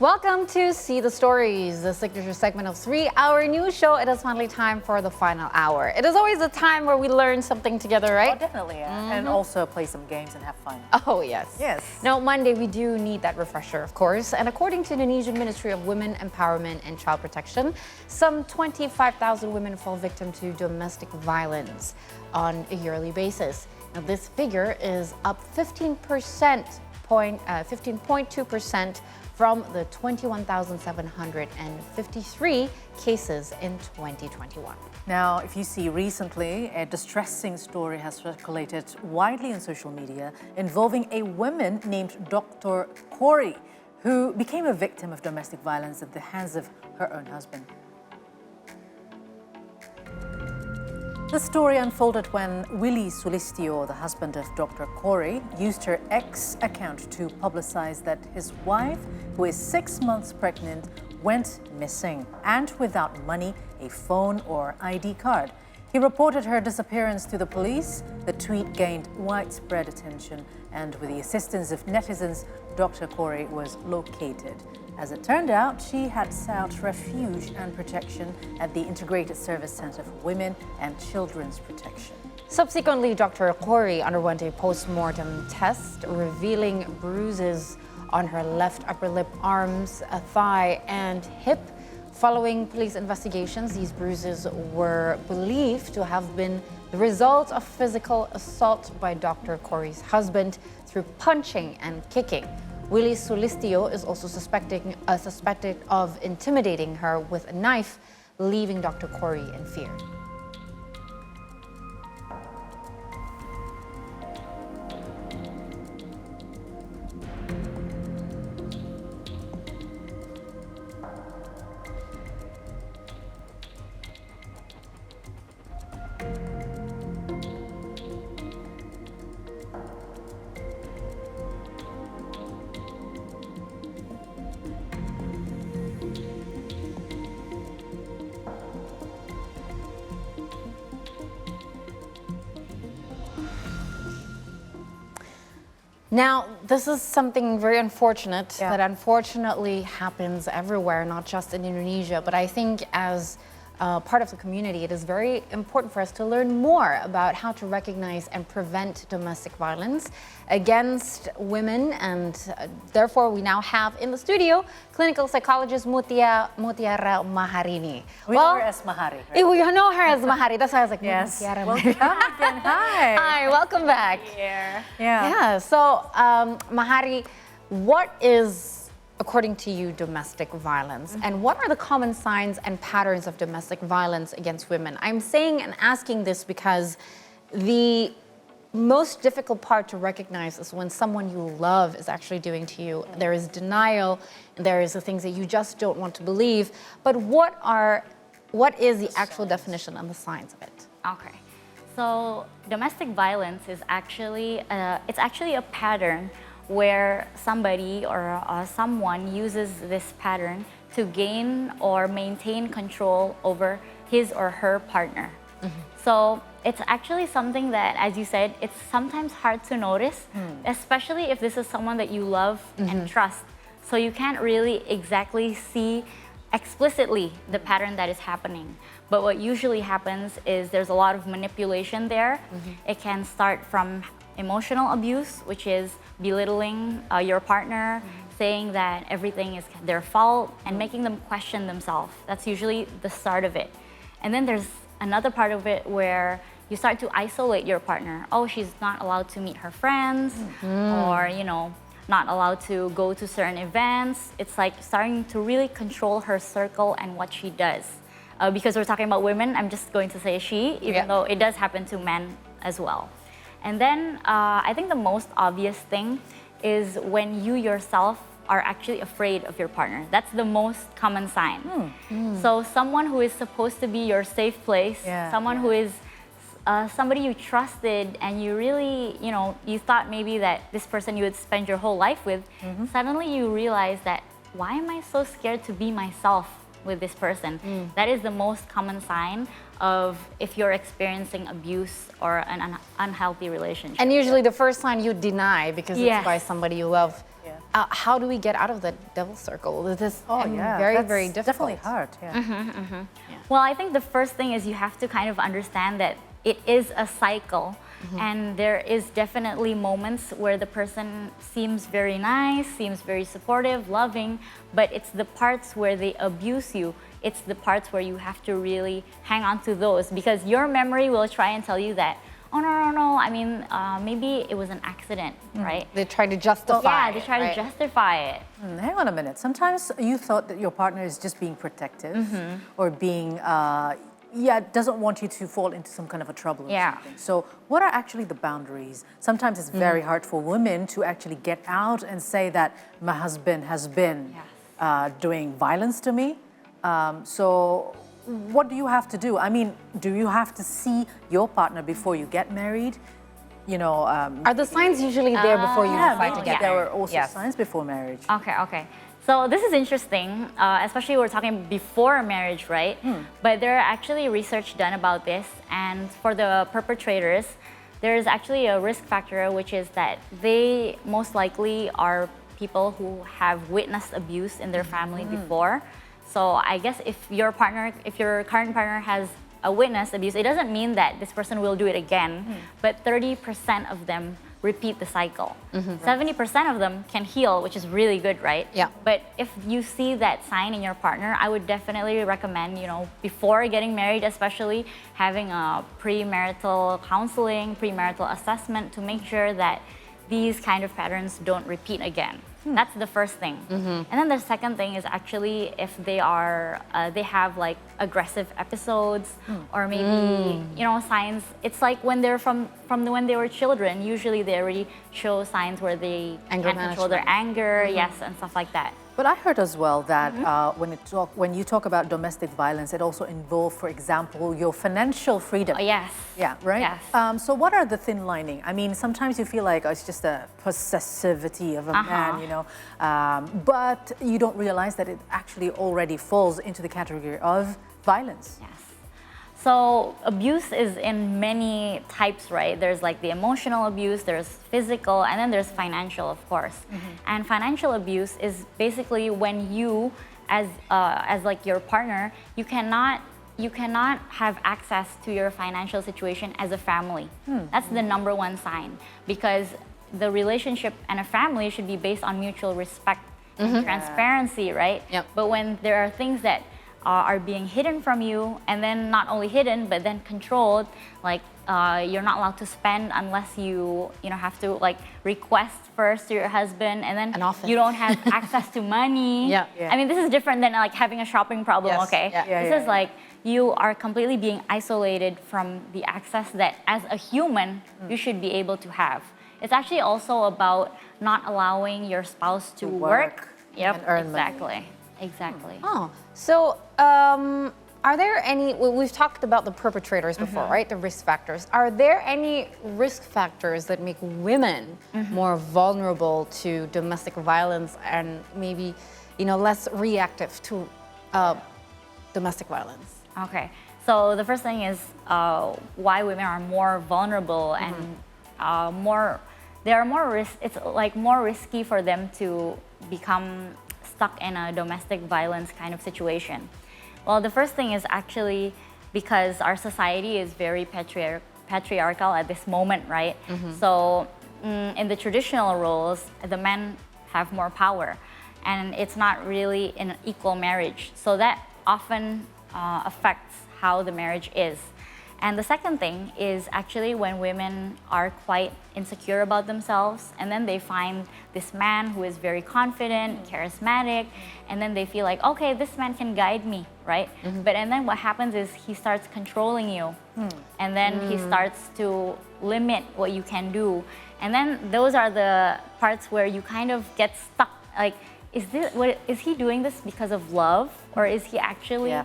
Welcome to See the Stories, the signature segment of 3-hour news show. It is finally time for the final hour. It is always a time where we learn something together, right? Oh, definitely, yeah. And also play some games and have fun. Oh, yes. Yes. Now, Monday, we do need that refresher, of course. And according to Indonesian Ministry of Women Empowerment and Child Protection, some 25,000 women fall victim to domestic violence on a yearly basis. Now, this figure is up 15.2% from the 21,753 cases in 2021. Now, if you see recently, a distressing story has circulated widely on social media involving a woman named Dr. Corey, who became a victim of domestic violence at the hands of her own husband. The story unfolded when Willie Sulistyo, the husband of Dr. Corey, used her X account to publicize that his wife, who is 6 months pregnant, went missing and without money, a phone or ID card. He reported her disappearance to the police. The tweet gained widespread attention, and with the assistance of netizens, Dr. Corey was located. As it turned out, she had sought refuge and protection at the Integrated Service Center for Women and Children's Protection. Subsequently, Dr. Corey underwent a post-mortem test revealing bruises on her left upper lip, arms, thigh, and hip. Following police investigations, these bruises were believed to have been the result of physical assault by Dr. Corey's husband through punching and kicking. Willie Sulistyo is also suspected of intimidating her with a knife, leaving Dr. Corey in fear. Now, this is something very unfortunate that unfortunately happens everywhere, not just in Indonesia. But I think as part of the community, it is very important for us to learn more about how to recognize and prevent domestic violence against women. And therefore, we now have in the studio clinical psychologist Mutiara Maharani. We know her as Mahari, right? We know her as Mahari. That's why I was like, yes. Mutiara Welcome again. Hi. Hi, welcome back. Yeah. So, Mahari, what is, according to you, domestic violence? And what are the common signs and patterns of domestic violence against women? I'm saying and asking this because the most difficult part to recognize is when someone you love is actually doing to you. There is denial, and there is the things that you just don't want to believe. But what is the actual definition and the signs of it? Okay, so domestic violence is actually a pattern where somebody or someone uses this pattern to gain or maintain control over his or her partner. So it's actually something that, as you said, it's sometimes hard to notice, especially if this is someone that you love and trust. So you can't really exactly see explicitly the pattern that is happening. But what usually happens is there's a lot of manipulation there. It can start from emotional abuse, which is belittling your partner, saying that everything is their fault, and making them question themselves. That's usually the start of it. And then there's another part of it where you start to isolate your partner. Oh, she's not allowed to meet her friends, or, not allowed to go to certain events. It's like starting to really control her circle and what she does. Because we're talking about women, I'm just going to say she, even though it does happen to men as well. And then I think the most obvious thing is when you yourself are actually afraid of your partner. That's the most common sign. So someone who is supposed to be your safe place, someone who is somebody you trusted and you really, you thought maybe that this person you would spend your whole life with, suddenly you realize that, why am I so scared to be myself with this person? That is the most common sign of if you're experiencing abuse or an unhealthy relationship. And usually the first sign you deny because it's by somebody you love. how do we get out of the devil's circle? This is yeah, very, that's very difficult. definitely hard. Yeah. Well, I think the first thing is you have to kind of understand that it is a cycle. And there is definitely moments where the person seems very nice, seems very supportive, loving, but it's the parts where they abuse you. It's the parts where you have to really hang on to those, because your memory will try and tell you that, oh, no, I mean, maybe it was an accident, right? They try to justify Yeah, they it, try right? to justify it. Hang on a minute. Sometimes you thought that your partner is just being protective or being, doesn't want you to fall into some kind of a trouble or something. So what are actually the boundaries? Sometimes it's very hard for women to actually get out and say that my husband has been doing violence to me. So what do you have to do? I mean, do you have to see your partner before you get married? You know, Are the signs usually there before you decide to get there married? were also signs before marriage. Okay. So this is interesting, especially we're talking before marriage, right? But there are actually research done about this, and for the perpetrators, there is actually a risk factor, which is that they most likely are people who have witnessed abuse in their family before. So I guess if your current partner has a witnessed abuse, it doesn't mean that this person will do it again, but 30% of them repeat the cycle. 70% of them can heal, which is really good, right? Yeah. But if you see that sign in your partner, I would definitely recommend, before getting married, especially having a premarital counseling, premarital assessment to make sure that these kind of patterns don't repeat again. That's the first thing. And then the second thing is actually if they have like aggressive episodes or maybe, signs. It's like when they're from when they were children, usually they already show signs where they Anger can't control their anger, and stuff like that. But I heard as well that when you talk about domestic violence, it also involves, for example, your financial freedom. Oh, yes. Yeah, right? Yes. So what are the thin lining? I mean, sometimes you feel like it's just a possessivity of a man, but you don't realize that it actually already falls into the category of violence. Yes. So abuse is in many types, right? There's like the emotional abuse, there's physical, and then there's financial, of course. And financial abuse is basically when you, as like your partner, you cannot have access to your financial situation as a family. That's the number one sign, because the relationship and a family should be based on mutual respect and transparency, right? Yep. But when there are things that are being hidden from you, and then not only hidden but then controlled, like you're not allowed to spend unless you have to like request first to your husband, and then you don't have access to money. Yeah. I mean, this is different than like having a shopping problem. Yes. Okay, this is like you are completely being isolated from the access that as a human you should be able to have. It's actually also about not allowing your spouse to work. and earn exactly. Exactly. Oh, so are there any, we've talked about the perpetrators before, right? The risk factors. Are there any risk factors that make women more vulnerable to domestic violence and maybe, less reactive to domestic violence? Okay. So the first thing is why women are more vulnerable and it's like more risky for them to become stuck in a domestic violence kind of situation. Well, the first thing is actually because our society is very patriarchal at this moment, right? So in the traditional roles, the men have more power, and it's not really an equal marriage. So that often affects how the marriage is. And the second thing is actually when women are quite insecure about themselves, and then they find this man who is very confident, charismatic, and then they feel like, okay, this man can guide me, right? And then what happens is he starts controlling you, and then he starts to limit what you can do. And then those are the parts where you kind of get stuck, like, is he doing this because of love, or is he actually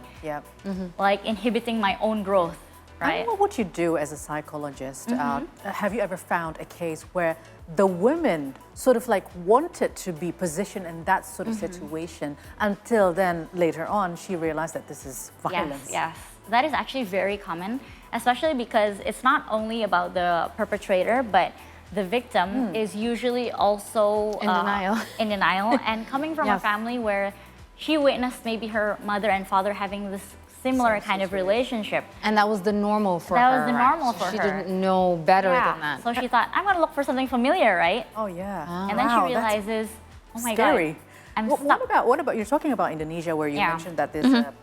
like inhibiting my own growth? Right. I don't know what you do as a psychologist. Have you ever found a case where the women sort of like wanted to be positioned in that sort of situation until then later on she realized that this is violence? Yes. That is actually very common, especially because it's not only about the perpetrator, but the victim is usually also In denial. in denial, and coming from a Yes. family where she witnessed maybe her mother and father having this similar kind of relationship. And that was the normal for her. That was the right? normal for she her. didn't know better Yeah. than that. So she thought, I'm gonna look for something familiar, right? Oh, yeah. And then Wow, she that's realizes, oh my scary. god, I'm What stuck. about, you're talking about Indonesia where you Yeah. mentioned that there's a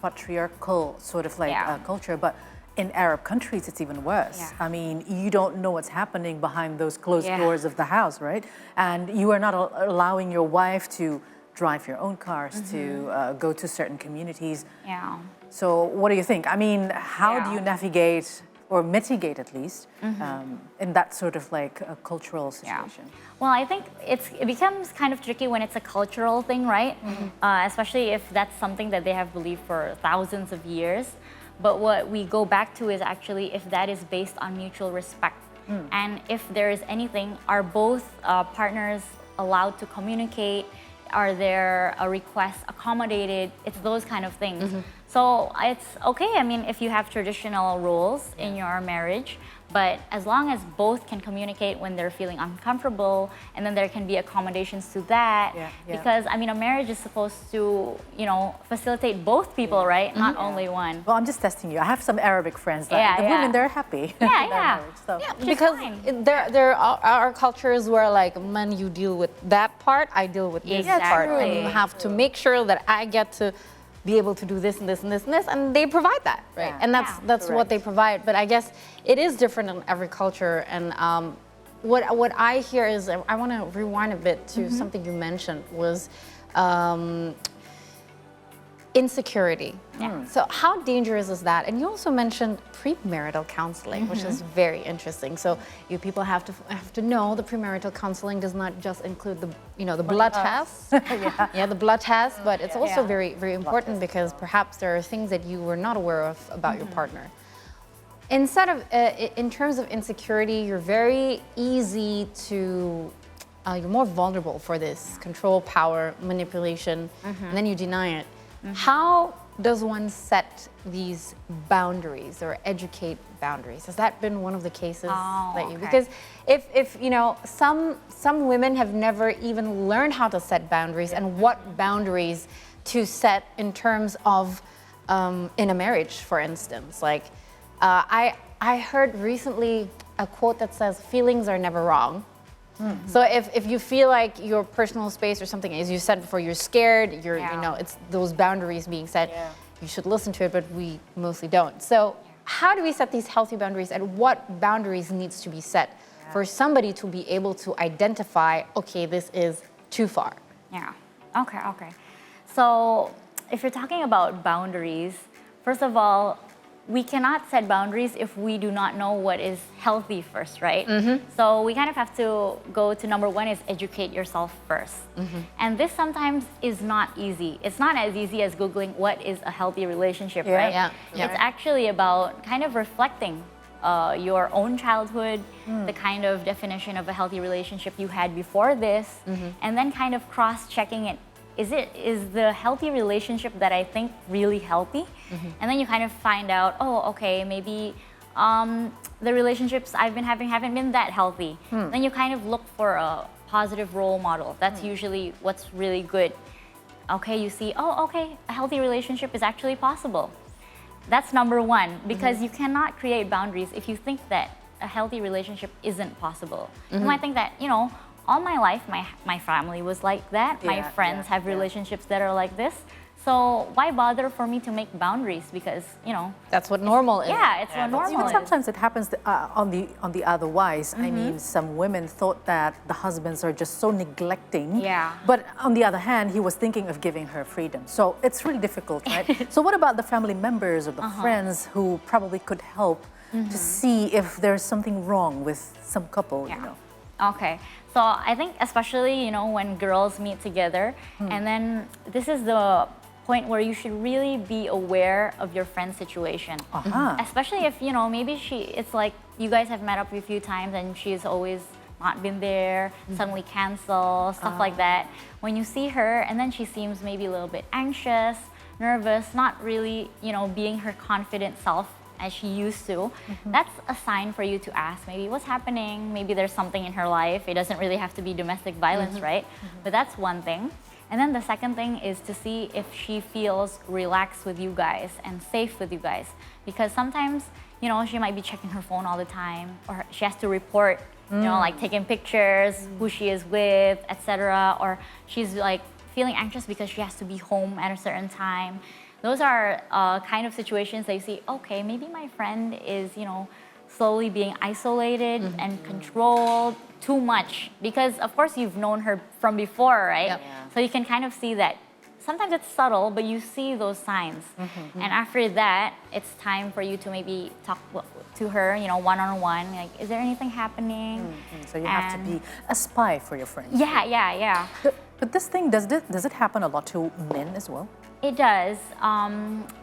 patriarchal sort of like Yeah. culture, but in Arab countries it's even worse. Yeah. I mean, you don't know what's happening behind those closed Yeah. doors of the house, right? And you are not allowing your wife to drive your own cars, to go to certain communities. Yeah. So what do you think? I mean, how do Yeah. you navigate or mitigate at least in that sort of like a cultural situation? Well, I think it becomes kind of tricky when it's a cultural thing, right? Especially if that's something that they have believed for thousands of years. But what we go back to is actually if that is based on mutual respect. And if there is anything, are both partners allowed to communicate? Are there requests accommodated? It's those kind of things. So it's okay, I mean, if you have traditional roles in your marriage, but as long as both can communicate when they're feeling uncomfortable, and then there can be accommodations to that. Yeah, yeah. Because, I mean, a marriage is supposed to, facilitate both people, right? Not only one. Well, I'm just testing you. I have some Arabic friends that Yeah, the yeah. women, they're happy. Yeah, in their yeah. marriage, so. Which is Because fine. there are cultures where like men, you deal with that part, I deal with this part, and you Exactly. have to make sure that I get to be able to do this and this and this and this, and they provide that, right? Yeah. And Yeah. that's what they provide. But I guess it is different in every culture. And what I hear is, I want to rewind a bit to something you mentioned was insecurity. Yeah. So how dangerous is that? And you also mentioned premarital counseling, which is very interesting. So you people have to know the premarital counseling does not just include the blood test. The blood test, but it's also Yeah. very, very important because perhaps there are things that you were not aware of about your partner. Instead of, in terms of insecurity, you're very easy to, you're more vulnerable for this control, power, manipulation, and then you deny it. How does one set these boundaries or educate boundaries? Has that been one of the cases that you? Okay. Because if some women have never even learned how to set boundaries and what boundaries to set in terms of in a marriage, for instance. Like I heard recently a quote that says, "Feelings are never wrong." So if you feel like your personal space or something, as you said before, you're scared, it's those boundaries being set, you should listen to it, but we mostly don't. So how do we set these healthy boundaries, and what boundaries needs to be set for somebody to be able to identify, okay, this is too far? Yeah. Okay. So if you're talking about boundaries, first of all, we cannot set boundaries if we do not know what is healthy first, right? So we kind of have to go to number one is educate yourself first. And this sometimes is not easy. It's not as easy as Googling what is a healthy relationship, right? Yeah. It's actually about kind of reflecting your own childhood, the kind of definition of a healthy relationship you had before this, and then kind of cross-checking it. Is the healthy relationship that I think really healthy? And then you kind of find out, oh, okay, maybe the relationships I've been having haven't been that healthy. Then you kind of look for a positive role model. That's usually what's really good. Okay, you see, oh, okay, a healthy relationship is actually possible. That's number one, because you cannot create boundaries if you think that a healthy relationship isn't possible. You might think that, all my life, my family was like that. My friends have relationships that are like this. So why bother for me to make boundaries? Because, That's what normal is. yeah, it's what normal Even is. sometimes it happens on the otherwise. I mean, some women thought that the husbands are just so neglecting. Yeah. But on the other hand, he was thinking of giving her freedom. So it's really difficult, right? So what about the family members or the friends who probably could help to see if there's something wrong with some couple, Okay, so I think especially, when girls meet together, and then this is the point where you should really be aware of your friend's situation. Especially if, maybe it's like you guys have met up a few times and she's always not been there, suddenly cancel, stuff like that. When you see her and then she seems maybe a little bit anxious, nervous, not really, being her confident self as she used to, that's a sign for you to ask maybe what's happening. Maybe there's something in her life. It doesn't really have to be domestic violence, right? But that's one thing. And then the second thing is to see if she feels relaxed with you guys and safe with you guys. Because sometimes, you know, she might be checking her phone all the time, or she has to report, you know, like taking pictures, who she is with, etc. Or she's like feeling anxious because she has to be home at a certain time. Those are kind of situations that you see, okay, maybe my friend is, you know, slowly being isolated and controlled too much. Because of course you've known her from before, right? Yep. Yeah. So you can kind of see that. Sometimes it's subtle, but you see those signs. And after that, it's time for you to maybe talk to her, you know, one-on-one. Like, is there anything happening? So you have to be a spy for your friends. Yeah. But this thing, does it happen a lot to men as well? It does.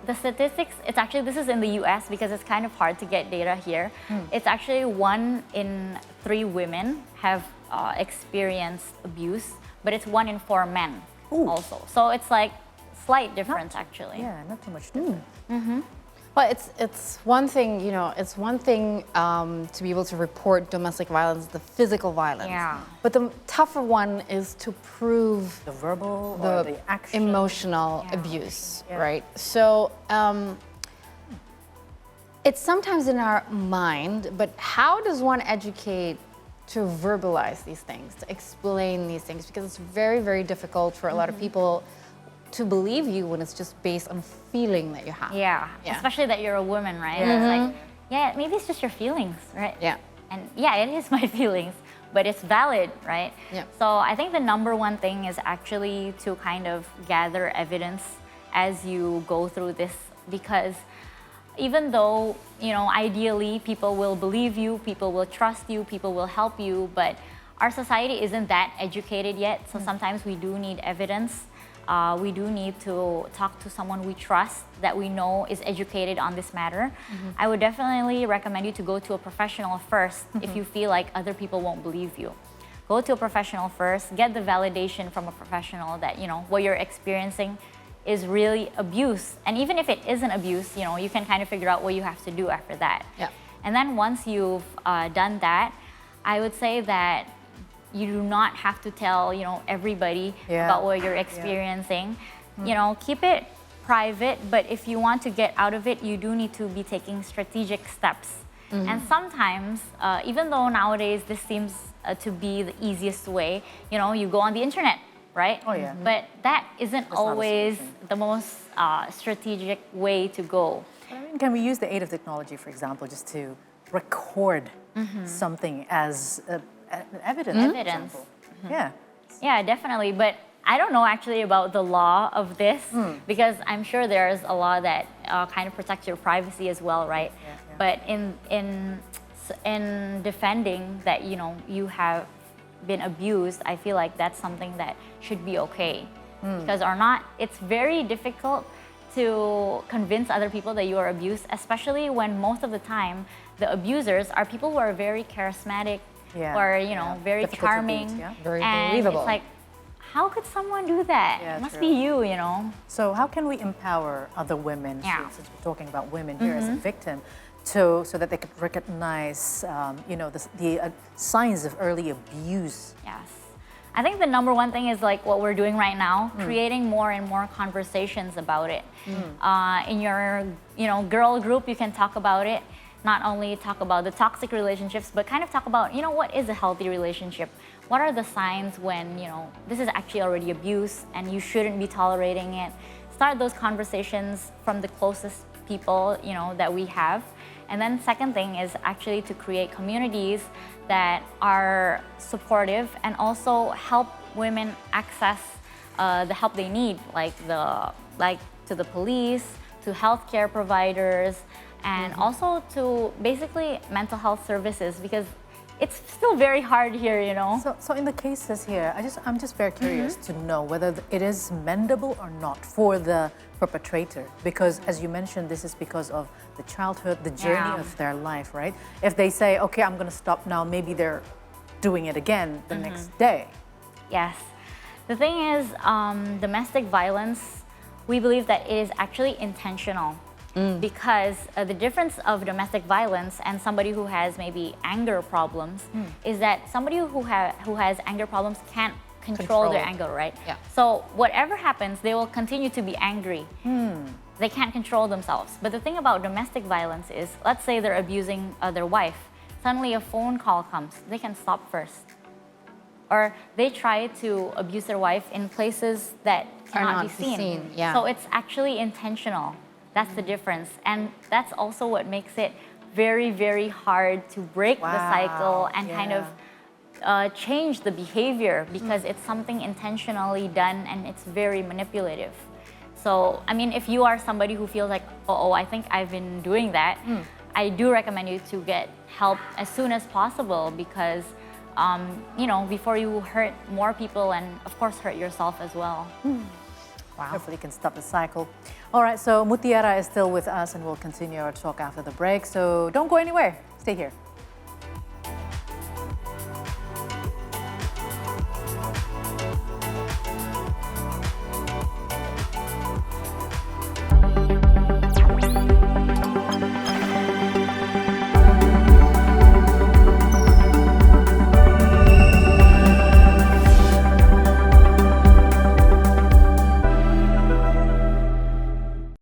The statistics, it's actually, this is in the US because it's kind of hard to get data here. It's actually 1 in 3 women have experienced abuse, but it's 1 in 4 men also. So it's like slight difference actually. Yeah, not too much different. Well, it's one thing, you know, it's one thing to be able to report domestic violence, the physical violence. Yeah. But the tougher one is to prove The verbal or the the action. emotional Yeah. abuse, Yeah. right? So it's sometimes in our mind, but how does one educate to verbalize these things, to explain these things? Because it's very, very difficult for a lot of people to believe you when it's just based on a feeling that you have. Yeah, Yeah. especially that you're a woman, right? It's like, yeah, maybe it's just your feelings, right? Yeah. And yeah, it is my feelings, but it's valid, right? Yeah. So I think the number one thing is actually to kind of gather evidence as you go through this, because even though, you know, ideally people will believe you, people will trust you, people will help you, but our society isn't that educated yet. So sometimes we do need evidence. We do need to talk to someone we trust that we know is educated on this matter. I would definitely recommend you to go to a professional first if you feel like other people won't believe you. Go to a professional first, get the validation from a professional that, you know, what you're experiencing is really abuse. And even if it isn't abuse, you know, you can kind of figure out what you have to do after that. Yeah. And then once you've done that, I would say that you do not have to tell, you know, everybody Yeah. about what you're experiencing. You know, keep it private, but if you want to get out of it, you do need to be taking strategic steps. And sometimes, even though nowadays this seems to be the easiest way, you know, you go on the internet, right? Oh, yeah. But that isn't not a always solution. the most strategic way to go. I mean, can we use the aid of technology, for example, just to record something as an evidence? for Evidence. example? Yeah. Yeah, definitely. But I don't know actually about the law of this because I'm sure there's a law that kind of protects your privacy as well, right? Yeah. But in defending that, you know, you have been abused, I feel like that's something that should be okay. Because or not, it's very difficult to convince other people that you are abused, especially when most of the time the abusers are people who are very charismatic Yeah, or, you know, yeah. very Difficult to charming. beat, yeah. Very and believable. it's like, how could someone do that? Yeah, It must true. be you know? So how can we empower other women, Yeah. since we're talking about women here as a victim, so that they could recognize, you know, the signs of early abuse? Yes. I think the number one thing is like what we're doing right now, creating more and more conversations about it. In your, you know, girl group, you can talk about it. Not only talk about the toxic relationships, but kind of talk about, you know, what is a healthy relationship? What are the signs when, you know, this is actually already abuse and you shouldn't be tolerating it? Start those conversations from the closest people, you know, that we have. And then second thing is actually to create communities that are supportive and also help women access the help they need, like to the police, to healthcare providers, and also to basically mental health services, because it's still very hard here, you know. So in the cases here, I'm just very curious to know whether it is mendable or not for the perpetrator, because as you mentioned, this is because of the childhood, the journey Yeah. of their life, right? If they say, okay, I'm going to stop now, maybe they're doing it again the next day. Yes. The thing is, domestic violence, we believe that it is actually intentional. because the difference of domestic violence and somebody who has maybe anger problems is that somebody who has anger problems can't control their anger, right? Yeah. So whatever happens, they will continue to be angry. They can't control themselves. But the thing about domestic violence is, let's say they're abusing their wife. Suddenly a phone call comes. They can stop first. Or they try to abuse their wife in places that cannot be seen. Yeah. So it's actually intentional. That's the difference. And that's also what makes it very, very hard to break the cycle and kind of change the behavior, because it's something intentionally done and it's very manipulative. So, I mean, if you are somebody who feels like, oh, I think I've been doing that, I do recommend you to get help as soon as possible, because you know, before you hurt more people and of course hurt yourself as well. Wow. Hopefully you can stop the cycle. All right, so Mutiara is still with us and we'll continue our talk after the break. So don't go anywhere. Stay here.